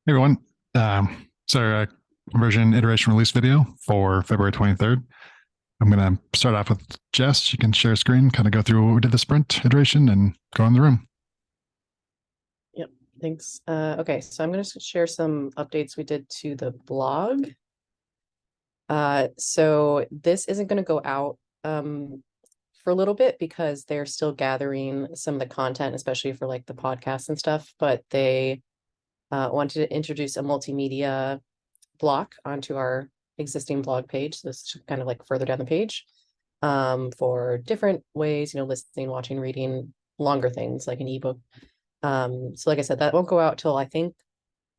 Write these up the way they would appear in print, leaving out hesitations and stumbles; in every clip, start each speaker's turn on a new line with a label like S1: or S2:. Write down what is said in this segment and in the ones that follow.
S1: Hey everyone. So conversion iteration release video for February 23rd. I'm going to start off with Jess. You can share a screen, kind of go through what we did the sprint iteration and go in the room.
S2: Yep, thanks. Okay, so I'm going to share some updates we did to the blog. So this isn't going to go out for a little bit because they're still gathering some of the content, especially for like the podcasts and stuff, but they wanted to introduce a multimedia block onto our existing blog page. So this is kind of like further down the page for different ways, listening, watching, reading, longer things like an ebook. So like I said, that won't go out till I think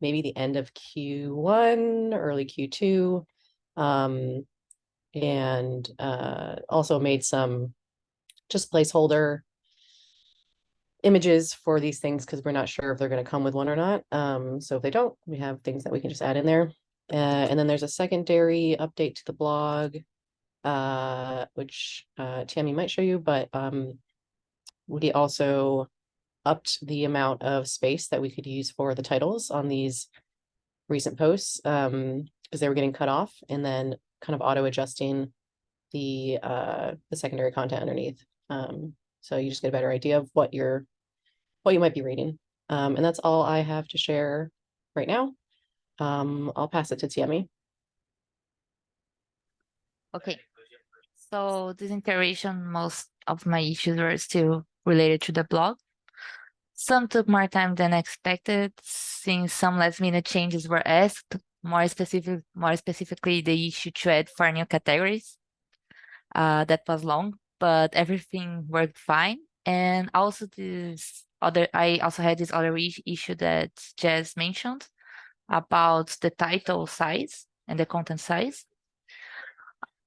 S2: maybe the end of Q1, early Q2. And also made some just placeholder images for these things because we're not sure if they're going to come with one or not. So if they don't, we have things that we can just add in there. And then there's a secondary update to the blog, which Tammy might show you, but we also upped the amount of space that we could use for the titles on these recent posts because they were getting cut off, and then kind of auto adjusting the secondary content underneath. So you just get a better idea of what you might be reading. And that's all I have to share right now. I'll pass it to Tammy.
S3: Okay, so this iteration, most of my issues were still related to the blog. Some took more time than expected, since some last-minute changes were asked, more specifically the issue to add 4 new categories. That was long, but everything worked fine. And also I also had this other issue that Jess mentioned about the title size and the content size.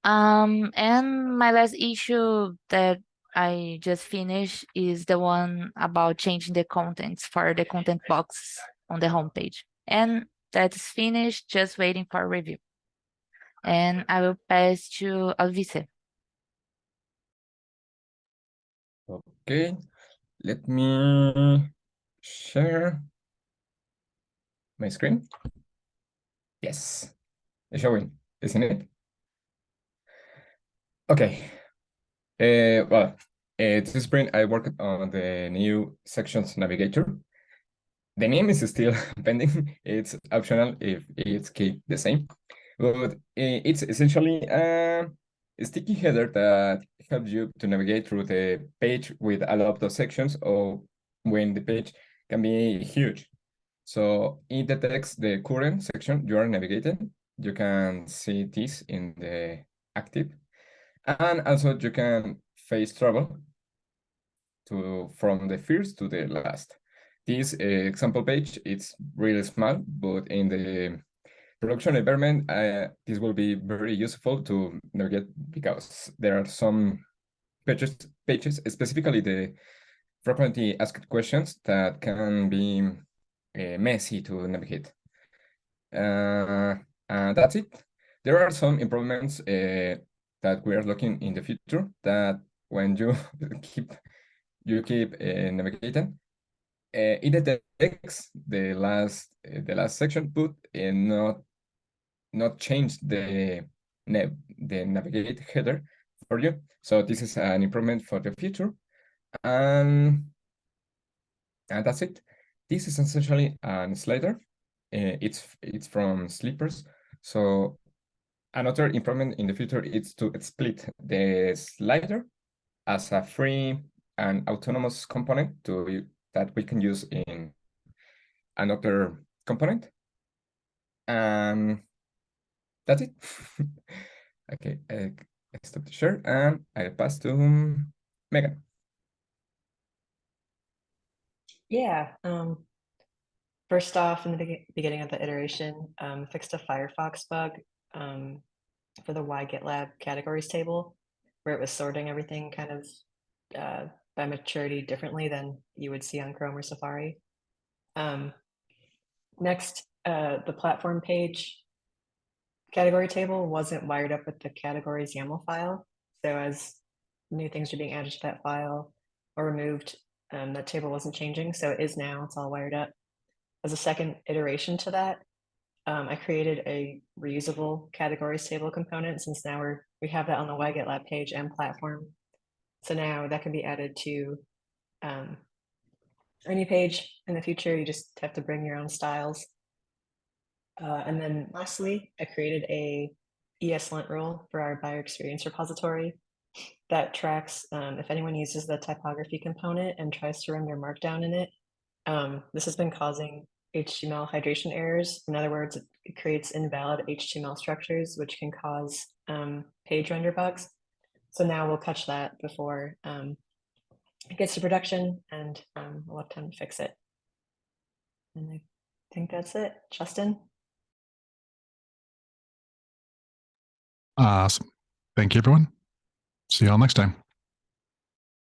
S3: And my last issue that I just finished is the one about changing the contents for the content box on the homepage. And that's finished, just waiting for review. And I will pass to Alvice.
S4: Okay, let me share my screen. Yes, it's showing, isn't it? Okay. This spring I worked on the new sections navigator. The name is still pending. It's optional if it's keep the same, but it's essentially a sticky header that helps you to navigate through the page with a lot of sections, or when the page can be huge. So it detects the current section you are navigating. You can see this in the active, and also you can face travel from the first to the last. This example page, it's really small, but in the production environment, this will be very useful to navigate because there are some pages, specifically the frequently asked questions that can be messy to navigate. And that's it. There are some improvements that we are looking in the future that when you keep navigating, it detects the last section, but not change the navigate header for you. So this is an improvement for the future, and that's it. This is essentially a slider. It's from Sleepers. So another improvement in the future is to split the slider as a free and autonomous component that we can use in another component. And that's it. Okay, I stop the share and I pass to Megan.
S5: Yeah. First off, in the beginning of the iteration, fixed a Firefox bug for the GitLab categories table, where it was sorting everything kind of by maturity differently than you would see on Chrome or Safari. Next, the platform page category table wasn't wired up with the categories YAML file. So as new things are being added to that file or removed, that table wasn't changing. So it is now, it's all wired up. as a second iteration to that, I created a reusable categories table component, since now we have that on the GitLab page and platform. So now that can be added to any page in the future. You just have to bring your own styles. And then lastly, I created a ESLint rule for our buyer experience repository that tracks if anyone uses the typography component and tries to run their markdown in it. This has been causing HTML hydration errors. In other words, it creates invalid HTML structures, which can cause page render bugs. So now we'll catch that before it gets to production, and we'll have time to fix it. And I think that's it. Justin?
S1: Awesome. Thank you, everyone. See you all next time.